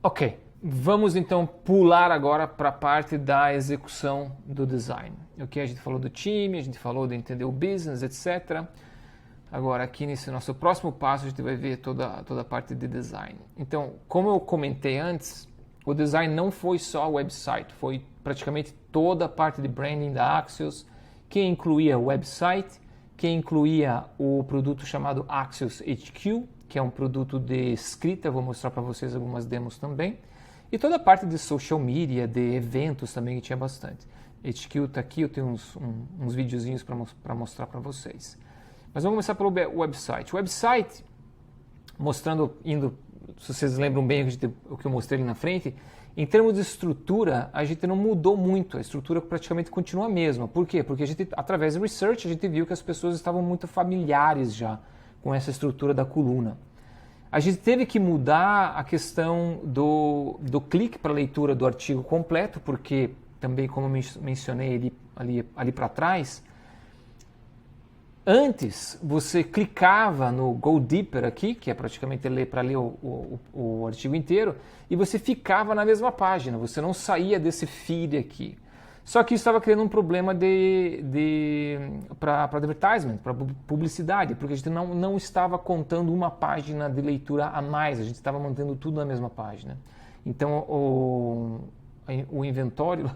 Ok, vamos então pular agora para a parte da execução do design. Ok, a gente falou do time, a gente falou de entender o business, etc. Agora aqui nesse nosso próximo passo a gente vai ver toda a parte de design. Então, como eu comentei antes, o design não foi só o website, foi praticamente toda a parte de branding da Axios, que incluía o website, que incluía o produto chamado Axios HQ, que é um produto de escrita, vou mostrar para vocês algumas demos também, e toda a parte de social media, de eventos também, que tinha bastante. HQ está aqui, eu tenho uns videozinhos para mostrar para vocês. Mas vamos começar pelo website. O website, mostrando, se vocês lembram bem o que eu mostrei ali na frente, em termos de estrutura, a gente não mudou muito, a estrutura praticamente continua a mesma. Por quê? Porque a gente, através do research, a gente viu que as pessoas estavam muito familiares já com essa estrutura da coluna. A gente teve que mudar a questão do clique para a leitura do artigo completo, porque também, como eu mencionei ali para trás, antes você clicava no Go Deeper aqui, que é praticamente para ler o artigo inteiro, e você ficava na mesma página, você não saía desse feed aqui. Só que isso estava criando um problema para advertisement, para publicidade, porque a gente não estava contando uma página de leitura a mais, a gente estava mantendo tudo na mesma página. Então o inventório,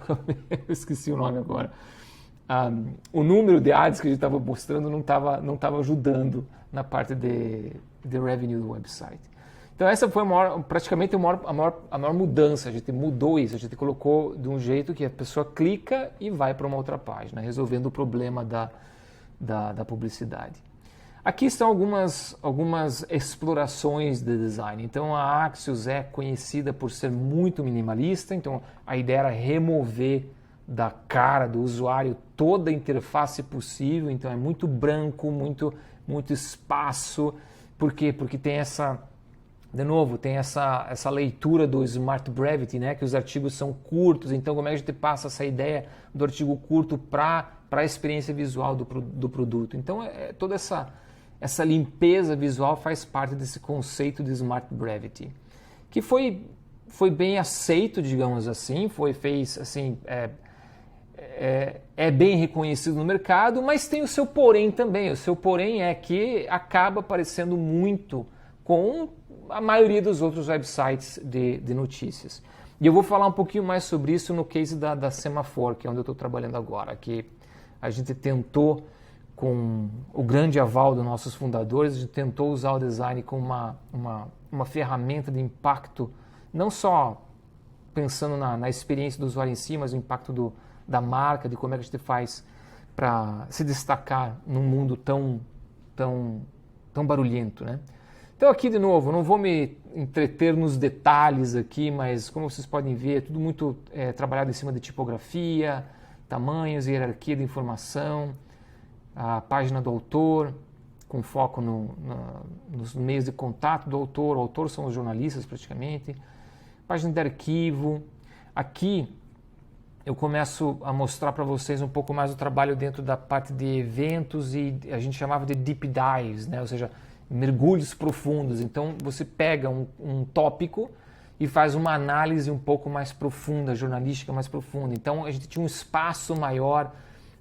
eu esqueci o nome agora, o número de ads que a gente estava mostrando não estava ajudando na parte de revenue do website. Então essa foi praticamente a maior mudança, a gente mudou isso, a gente colocou de um jeito que a pessoa clica e vai para uma outra página, resolvendo o problema da publicidade. Aqui estão algumas explorações de design. Então a Axios é conhecida por ser muito minimalista, então a ideia era remover da cara do usuário toda a interface possível, então é muito branco, muito espaço. Por quê? Porque tem essa leitura do Smart Brevity, né? Que os artigos são curtos, então como é que a gente passa essa ideia do artigo curto para a experiência visual do produto? Então toda essa limpeza visual faz parte desse conceito de Smart Brevity, que foi bem aceito, digamos assim, é bem reconhecido no mercado, mas tem o seu porém também. O seu porém é que acaba parecendo muito com a maioria dos outros websites de notícias. E eu vou falar um pouquinho mais sobre isso no case da Semafor, que é onde eu estou trabalhando agora, que a gente tentou, com o grande aval dos nossos fundadores, a gente tentou usar o design como uma ferramenta de impacto, não só pensando na experiência do usuário em si, mas o impacto da marca, de como é que a gente faz para se destacar num mundo tão barulhento, né? Então aqui de novo, não vou me entreter nos detalhes aqui, mas como vocês podem ver, é tudo muito trabalhado em cima de tipografia, tamanhos, hierarquia de informação, a página do autor, com foco nos meios de contato do autor. O autor são os jornalistas praticamente, página de arquivo. Aqui eu começo a mostrar para vocês um pouco mais o trabalho dentro da parte de eventos, e a gente chamava de deep dives, né? Ou seja, mergulhos profundos. Então você pega um tópico e faz uma análise um pouco mais profunda, jornalística mais profunda. Então a gente tinha um espaço maior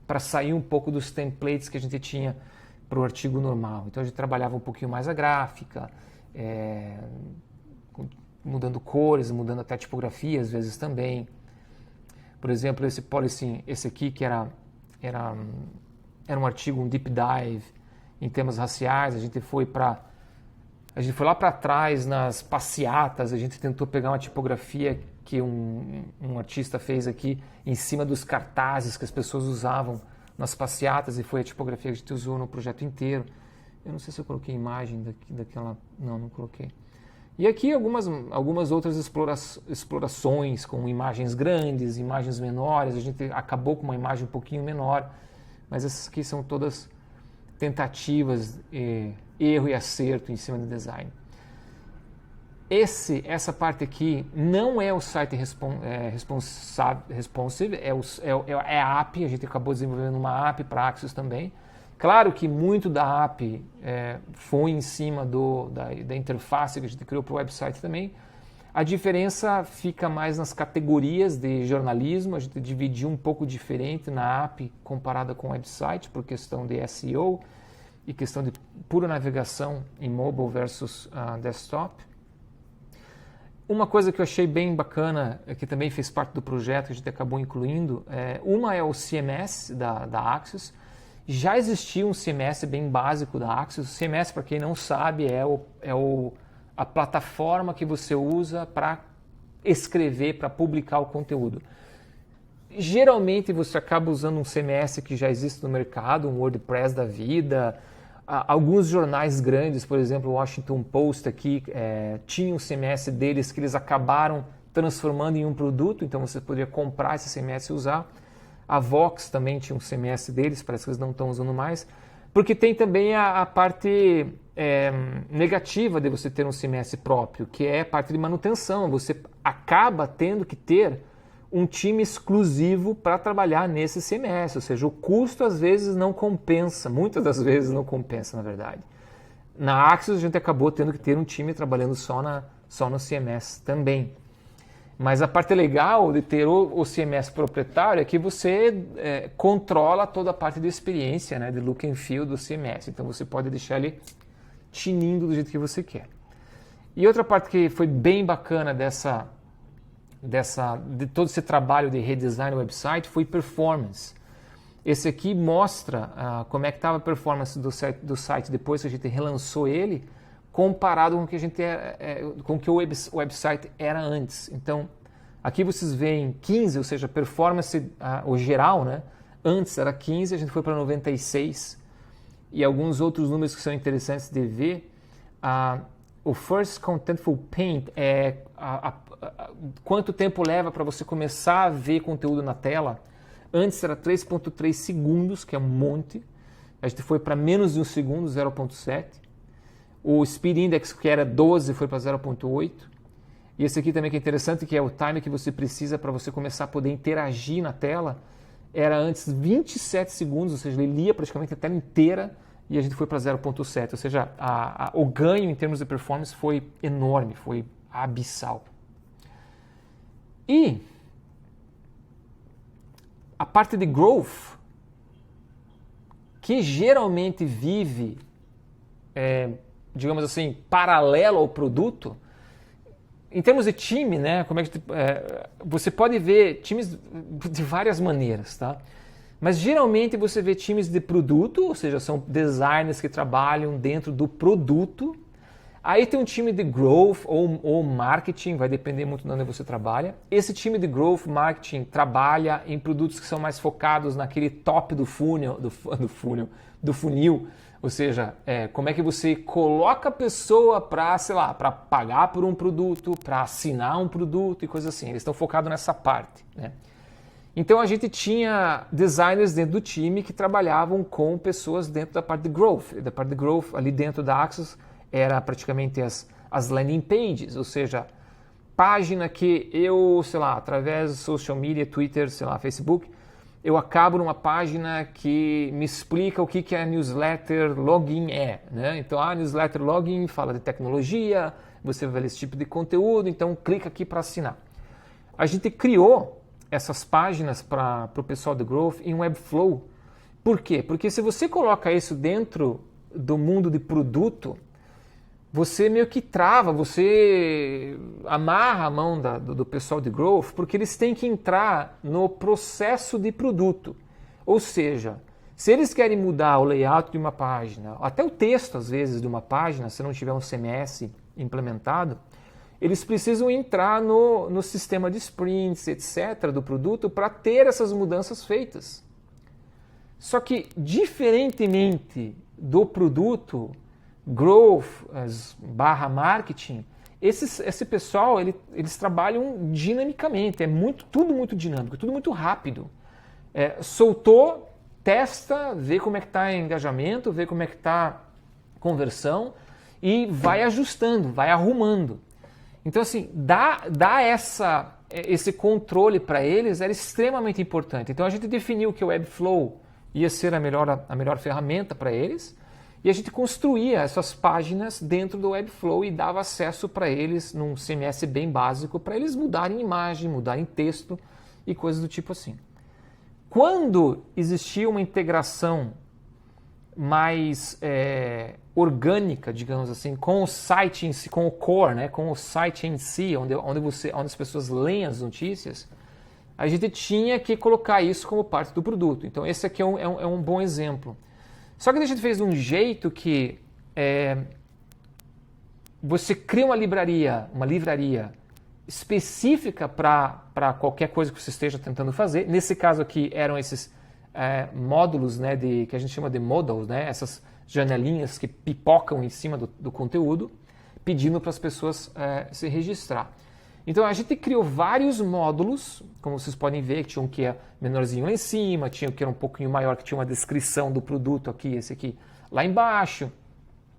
para sair um pouco dos templates que a gente tinha para o artigo normal. Então a gente trabalhava um pouquinho mais a gráfica, mudando cores, mudando até a tipografia às vezes também. Por exemplo, esse policy, esse aqui que era um artigo, um deep dive em temas raciais. A gente foi lá para trás nas passeatas, a gente tentou pegar uma tipografia que um artista fez aqui em cima dos cartazes que as pessoas usavam nas passeatas, e foi a tipografia que a gente usou no projeto inteiro. Eu não sei se eu coloquei imagem daquela... Não coloquei. E aqui algumas outras explorações com imagens grandes, imagens menores. A gente acabou com uma imagem um pouquinho menor, mas essas aqui são todas tentativas, erro e acerto em cima do design. Essa parte aqui não é o site responsive, é a app. A gente acabou desenvolvendo uma app para Axios também. Claro que muito da app foi em cima da interface que a gente criou para o website também, A diferença fica mais nas categorias de jornalismo, a gente dividiu um pouco diferente na app comparada com o website, por questão de SEO e questão de pura navegação em mobile versus desktop. Uma coisa que eu achei bem bacana, que também fez parte do projeto, que a gente acabou incluindo, uma é o CMS da Axios. Já existia um CMS bem básico da Axios. O CMS, para quem não sabe, a plataforma que você usa para escrever, para publicar o conteúdo. Geralmente você acaba usando um CMS que já existe no mercado, um WordPress da vida. Alguns jornais grandes, por exemplo, o Washington Post aqui, tinha um CMS deles que eles acabaram transformando em um produto, então você poderia comprar esse CMS e usar. A Vox também tinha um CMS deles, parece que eles não estão usando mais, porque tem também a parte negativa de você ter um CMS próprio, que é a parte de manutenção. Você acaba tendo que ter um time exclusivo para trabalhar nesse CMS, ou seja, o custo às vezes não compensa, muitas das vezes não compensa, na verdade. Na Axios a gente acabou tendo que ter um time trabalhando só no CMS também. Mas a parte legal de ter o CMS proprietário é que você controla toda a parte de experiência, né, de look and feel do CMS. Então você pode deixar ele tinindo do jeito que você quer. E outra parte que foi bem bacana de todo esse trabalho de redesign do website foi performance. Esse aqui mostra como é que estava a performance do site depois que a gente relançou ele, comparado com o que com o que o website era antes. Então, aqui vocês veem 15, ou seja, performance o geral, né? Antes era 15, a gente foi para 96, e alguns outros números que são interessantes de ver. O First Contentful Paint é quanto tempo leva para você começar a ver conteúdo na tela. Antes era 3.3 segundos, que é um monte. A gente foi para menos de um segundo, 0.7. O Speed Index, que era 12, foi para 0.8. E esse aqui também que é interessante, que é o time que você precisa para você começar a poder interagir na tela. Era antes 27 segundos, ou seja, ele lia praticamente a tela inteira, e a gente foi para 0.7. Ou seja, o ganho em termos de performance foi enorme, foi abissal. E a parte de growth, que geralmente vive, digamos assim, paralelo ao produto, em termos de time, né, como é que você pode ver times de várias maneiras, tá? Mas geralmente você vê times de produto, ou seja, são designers que trabalham dentro do produto. Aí tem um time de growth ou marketing, vai depender muito de onde você trabalha. Esse time de growth, marketing, trabalha em produtos que são mais focados naquele top do funil, ou seja, como é que você coloca a pessoa para, sei lá, para pagar por um produto, para assinar um produto e coisas assim. Eles estão focados nessa parte, né? Então a gente tinha designers dentro do time que trabalhavam com pessoas dentro da parte de growth. Da parte de growth, ali dentro da Axios, era praticamente as landing pages, ou seja, página que eu, sei lá, através do social media, Twitter, sei lá, Facebook, eu acabo numa página que me explica o que a newsletter login né? Então a newsletter login fala de tecnologia, você vai ver esse tipo de conteúdo, então clica aqui para assinar. A gente criou essas páginas para o pessoal do Growth em Webflow. Por quê? Porque se você coloca isso dentro do mundo de produto, você meio que trava, você amarra a mão do pessoal de Growth, porque eles têm que entrar no processo de produto. Ou seja, se eles querem mudar o layout de uma página, até o texto às vezes de uma página, se não tiver um CMS implementado, eles precisam entrar no sistema de sprints, etc., do produto para ter essas mudanças feitas. Só que, diferentemente do produto, growth / marketing, esse pessoal, eles trabalham dinamicamente, tudo muito dinâmico, tudo muito rápido. Soltou, testa, vê como é que está engajamento, vê como é que está conversão e vai ajustando, vai arrumando. Então, assim, dar esse controle para eles era extremamente importante. Então, a gente definiu que o Webflow ia ser a melhor ferramenta para eles E a gente construía essas páginas dentro do Webflow e dava acesso para eles num CMS bem básico, para eles mudarem imagem, mudarem texto e coisas do tipo assim. Quando existia uma integração mais orgânica, digamos assim, com o site em si, com o core, né, com o site em si, onde as pessoas leem as notícias, a gente tinha que colocar isso como parte do produto. Então esse aqui é um bom exemplo. Só que a gente fez de um jeito que você cria uma livraria específica para qualquer coisa que você esteja tentando fazer. Nesse caso aqui eram esses módulos, né, que a gente chama de modals, né, essas janelinhas que pipocam em cima do conteúdo, pedindo para as pessoas se registrar. Então a gente criou vários módulos, como vocês podem ver, que tinha um que é menorzinho lá em cima, tinha um que era um pouquinho maior, que tinha uma descrição do produto aqui, esse aqui lá embaixo.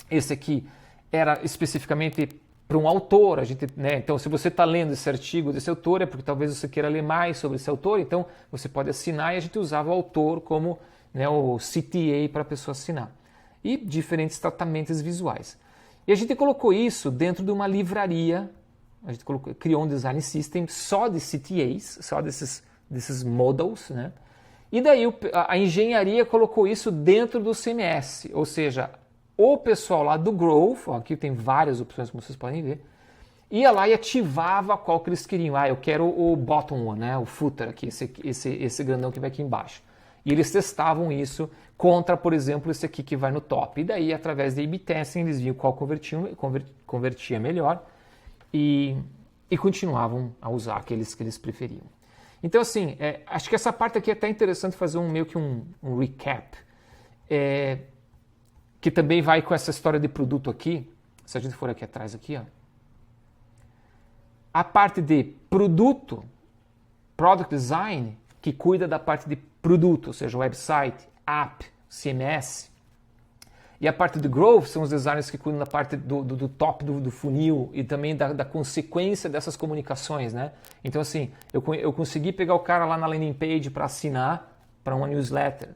Esse aqui era especificamente para um autor, né, então se você está lendo esse artigo desse autor é porque talvez você queira ler mais sobre esse autor, então você pode assinar e a gente usava o autor como, né, o CTA para a pessoa assinar. E diferentes tratamentos visuais. E a gente colocou isso dentro de uma livraria. A gente criou um design system só de CTAs, só desses modals, né? E daí a engenharia colocou isso dentro do CMS, ou seja, o pessoal lá do Growth, aqui tem várias opções como vocês podem ver, ia lá e ativava qual que eles queriam. Eu quero o bottom one, né? O footer aqui, esse grandão que vai aqui embaixo. E eles testavam isso contra, por exemplo, esse aqui que vai no top. E daí, através de A/B testing, eles viam qual convertia melhor. E continuavam a usar aqueles que eles preferiam. Então, assim, acho que essa parte aqui é até interessante fazer meio que um recap, que também vai com essa história de produto aqui. Se a gente for aqui atrás, aqui, ó, a parte de produto, product design, que cuida da parte de produto, ou seja, website, app, CMS. E a parte do growth são os designers que cuidam da parte do top do funil e também da consequência dessas comunicações, né? Então, assim, eu consegui pegar o cara lá na landing page para assinar para uma newsletter.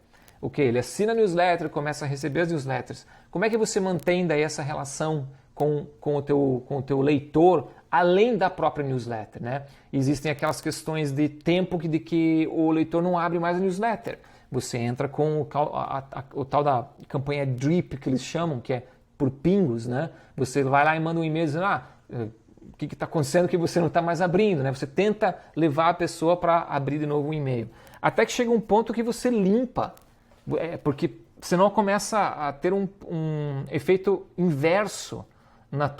Ele assina a newsletter, começa a receber as newsletters. Como é que você mantém daí essa relação com o teu leitor, além da própria newsletter, né? Existem aquelas questões de tempo de que o leitor não abre mais a newsletter. Você entra com o tal da campanha drip, que eles chamam, que é por pingos, né? Você vai lá e manda um e-mail dizendo, o que está acontecendo que você não está mais abrindo, né? Você tenta levar a pessoa para abrir de novo um e-mail. Até que chega um ponto que você limpa, porque senão começa a ter um efeito inverso nas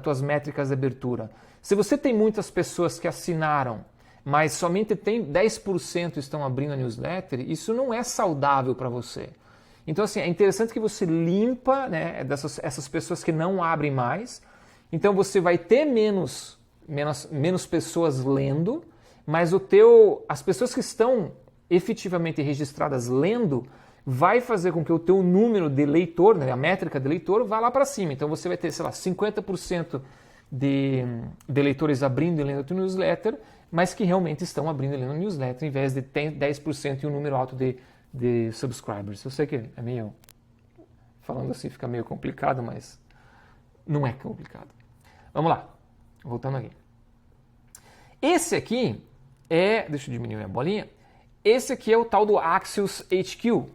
tuas métricas de abertura. Se você tem muitas pessoas que assinaram, mas somente 10% estão abrindo a newsletter, isso não é saudável para você. Então, assim, é interessante que você limpa, né, essas pessoas que não abrem mais. Então, você vai ter menos pessoas lendo, mas as pessoas que estão efetivamente registradas lendo, vai fazer com que o teu número de leitor, né, a métrica de leitor, vá lá para cima. Então, você vai ter, 50% de leitores abrindo e lendo a tua newsletter, mas que realmente estão abrindo e lendo a newsletter, em vez de 10% e um número alto de subscribers. Eu sei que é meio, falando assim, fica meio complicado, mas não é complicado. Vamos lá, voltando aqui. Esse aqui deixa eu diminuir a bolinha, esse aqui é o tal do Axios HQ.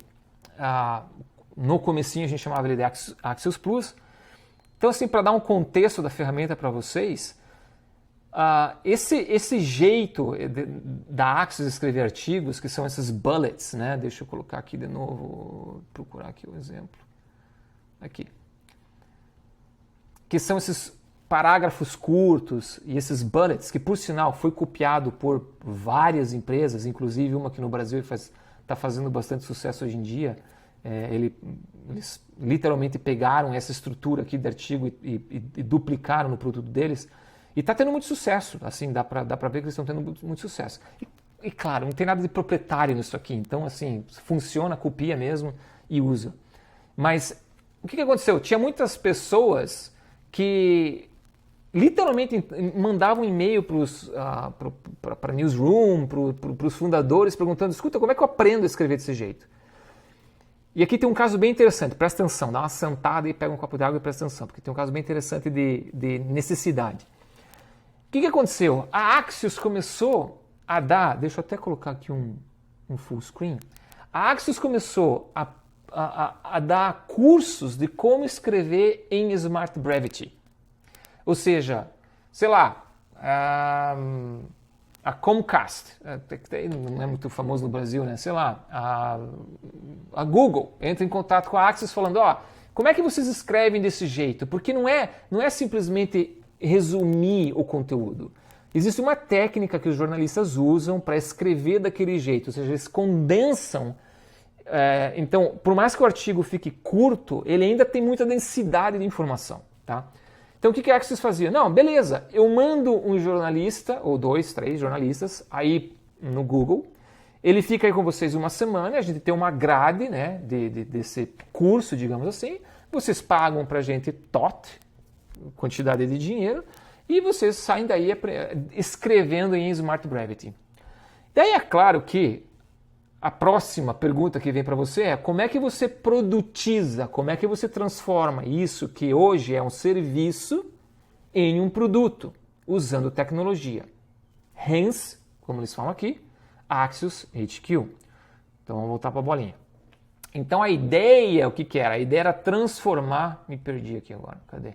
No comecinho a gente chamava ele de Axios Plus. Então, assim, para dar um contexto da ferramenta para vocês, esse jeito da Axios escrever artigos, que são esses bullets, né? Deixa eu colocar aqui de novo, procurar aqui o exemplo. Aqui. Que são esses parágrafos curtos e esses bullets, que por sinal foi copiado por várias empresas, inclusive uma que no Brasil está fazendo bastante sucesso hoje em dia. Eles literalmente pegaram essa estrutura aqui de artigo e duplicaram no produto deles. E está tendo muito sucesso, assim, dá para ver que eles estão tendo muito sucesso. E claro, não tem nada de proprietário nisso aqui, então assim, funciona, copia mesmo e usa. Mas o que aconteceu? Tinha muitas pessoas que literalmente mandavam e-mail para newsroom, para os fundadores, perguntando, escuta, como é que eu aprendo a escrever desse jeito? E aqui tem um caso bem interessante, presta atenção, dá uma sentada e pega um copo de água e presta atenção, porque tem um caso bem interessante de necessidade. O que aconteceu? A Axios começou a dar, deixa eu até colocar aqui um full screen, a Axios começou a dar cursos de como escrever em Smart Brevity. Ou seja, sei lá, a Comcast, não é muito famoso no Brasil, né? Sei lá, a Google entra em contato com a Axios falando, como é que vocês escrevem desse jeito? Porque não é simplesmente resumir o conteúdo. Existe uma técnica que os jornalistas usam para escrever daquele jeito, ou seja, eles condensam. Então, por mais que o artigo fique curto, ele ainda tem muita densidade de informação, tá? Então, o que a Axios fazia? Não, beleza, eu mando um jornalista, ou 2, 3 jornalistas, aí no Google, ele fica aí com vocês uma semana, a gente tem uma grade, né, desse curso, digamos assim, vocês pagam pra gente quantidade de dinheiro, e vocês saem daí escrevendo em Smart Brevity. Daí é claro que a próxima pergunta que vem para você é como é que você produtiza, como é que você transforma isso que hoje é um serviço em um produto, usando tecnologia. Hence, como eles falam aqui, Axios HQ. Então vamos voltar para a bolinha. Então a ideia, o que era? A ideia era transformar... Me perdi aqui agora, cadê?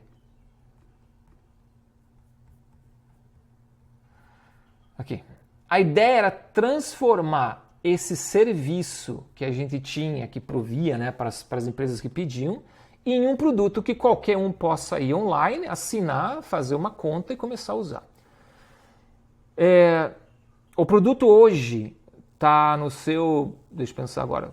Aqui. A ideia era transformar esse serviço que a gente tinha, que provia, né, para as empresas que pediam, em um produto que qualquer um possa ir online, assinar, fazer uma conta e começar a usar. O produto hoje está no seu, deixa eu pensar agora,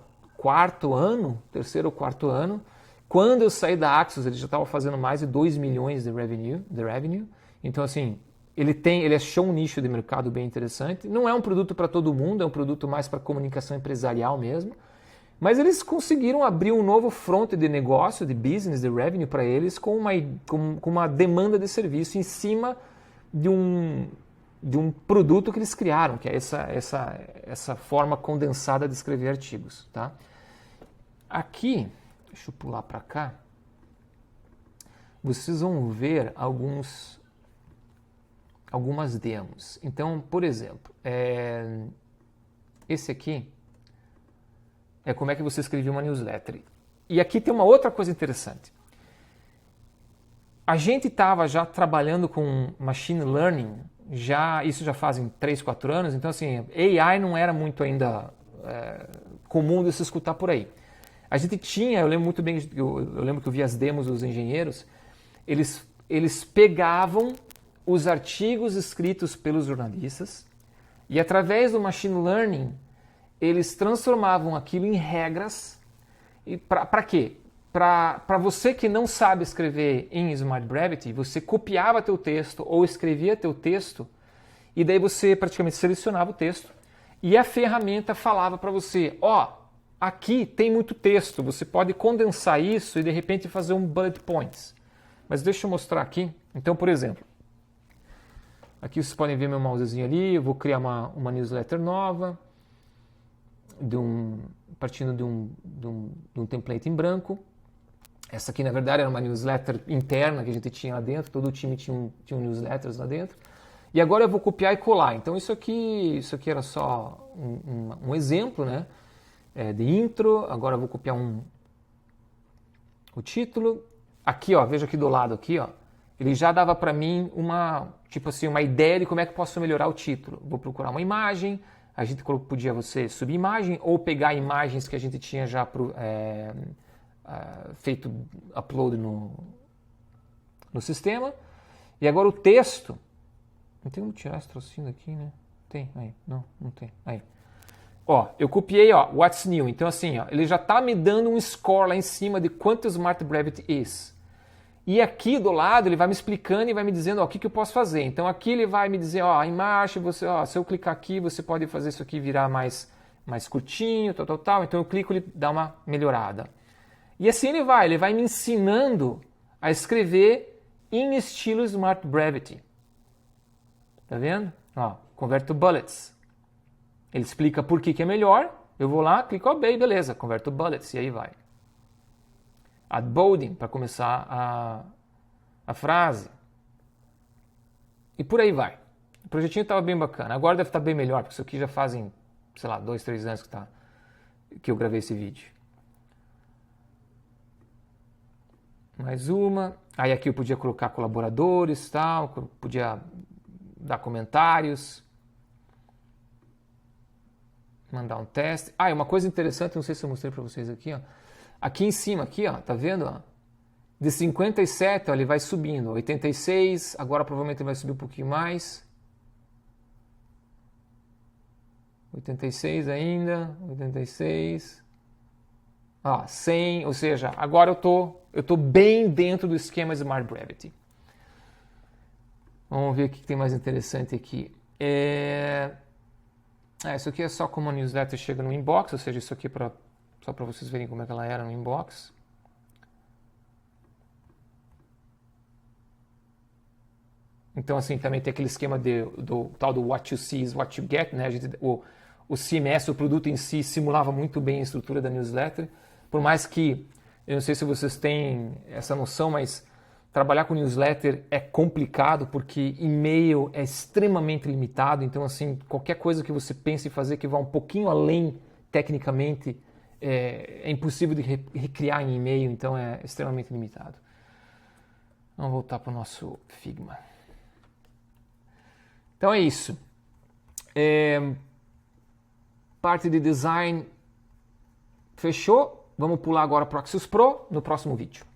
terceiro ou quarto ano. Quando eu saí da Axios, ele já estava fazendo mais de 2 milhões de revenue. Então, assim, ele achou um nicho de mercado bem interessante. Não é um produto para todo mundo, é um produto mais para comunicação empresarial mesmo. Mas eles conseguiram abrir um novo fronte de negócio, de business, de revenue para eles, com uma demanda de serviço em cima de um produto que eles criaram, que é essa forma condensada de escrever artigos. Tá? Aqui, deixa eu pular para cá, vocês vão ver algumas demos. Então, por exemplo, esse aqui é como é que você escrevia uma newsletter. E aqui tem uma outra coisa interessante. A gente estava já trabalhando com machine learning, isso já fazem 3, 4 anos, então assim, AI não era muito ainda comum de se escutar por aí. A gente tinha, eu lembro muito bem, eu lembro que eu vi as demos dos engenheiros, eles pegavam os artigos escritos pelos jornalistas e através do machine learning eles transformavam aquilo em regras. E para quê? Para você que não sabe escrever em Smart Brevity, você copiava teu texto ou escrevia teu texto e daí você praticamente selecionava o texto e a ferramenta falava para você, aqui tem muito texto, você pode condensar isso e de repente fazer um bullet points. Mas deixa eu mostrar aqui. Então, por exemplo, aqui vocês podem ver meu mousezinho ali, eu vou criar uma newsletter nova, partindo de um template em branco. Essa aqui, na verdade, era uma newsletter interna que a gente tinha lá dentro, todo o time tinha newsletters lá dentro. E agora eu vou copiar e colar. Então isso aqui era só um exemplo, né, de intro. Agora eu vou copiar o título. Aqui, veja aqui do lado, aqui, ele já dava para mim uma ideia de como é que eu posso melhorar o título. Vou procurar uma imagem. A gente podia subir imagem ou pegar imagens que a gente tinha já feito upload no sistema. E agora o texto. Não tem como tirar esse trocinho daqui, né? Tem, aí. Não tem. Aí. Eu copiei, what's new. Então assim, ele já está me dando um score lá em cima de quanto Smart Brevity is. E aqui do lado ele vai me explicando e vai me dizendo o que eu posso fazer. Então aqui ele vai me dizer, embaixo, se eu clicar aqui, você pode fazer isso aqui virar mais curtinho, tal. Então eu clico e ele dá uma melhorada. E assim ele vai me ensinando a escrever em estilo Smart Brevity. Tá vendo? Convert to bullets. Ele explica por que é melhor Eu vou lá, clico OK, beleza, converto bullets e aí vai. Add bolding para começar a frase. E por aí vai. O projetinho estava bem bacana. Agora deve estar bem melhor, porque isso aqui já fazem, sei lá, 2, 3 anos que eu gravei esse vídeo. Mais uma. Aí aqui eu podia colocar colaboradores, tal, podia dar comentários, mandar um teste. Ah, e uma coisa interessante, não sei se eu mostrei para vocês aqui, ó. Aqui em cima, aqui, ó, tá vendo? Ó? De 57, ó, ele vai subindo. 86, agora provavelmente ele vai subir um pouquinho mais. 86 ainda, 86. Ó, 100, ou seja, agora eu tô bem dentro do esquema Smart Brevity. Vamos ver o que tem mais interessante aqui. Isso aqui é só como a newsletter chega no inbox, ou seja, isso aqui só para vocês verem como é que ela era no inbox. Então, assim, também tem aquele esquema do tal do what you see is what you get, né? O CMS, o produto em si, simulava muito bem a estrutura da newsletter. Por mais que, eu não sei se vocês têm essa noção, mas trabalhar com newsletter é complicado porque e-mail é extremamente limitado. Então, assim, qualquer coisa que você pense em fazer que vá um pouquinho além tecnicamente é impossível de recriar em e-mail, então é extremamente limitado. Vamos voltar para o nosso Figma. Então é isso. Parte de design fechou. Vamos pular agora para o Axios Pro no próximo vídeo.